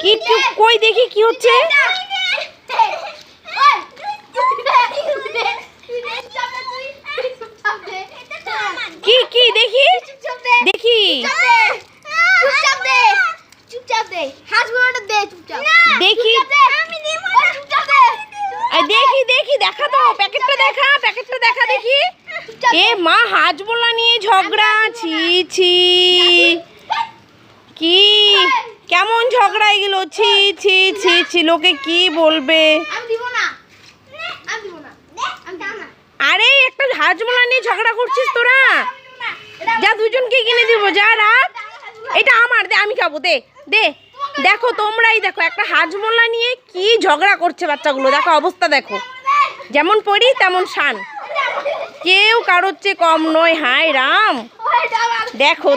কি কই দেখি কি হচ্ছে? কি কি দেখি দেখি দেখি দেখি দেখি দেখা তো প্যাকেটটা দেখা দেখি। এ মা হাজমোলা নিয়ে ঝগড়া, ছি ছি কি কেমন ঝগড়া এগুলো, ছি ছি ছি ছি, লোকে কি বলবে। আরে একটা হাজমোলা নিয়ে ঝগড়া করছিস তোরা, যা দুজনকে কিনে দিব, যা রাখ। এটা আমার, দে আমি খাবো, দে দে। দেখো তোমরাই দেখো একটা হাজমোলা নিয়ে কি ঝগড়া করছে বাচ্চাগুলো, দেখো অবস্থা দেখো, যেমন পড়ি তেমন শান, কেউ কারোর চেয়ে কম নয়। হায় রাম, দেখো।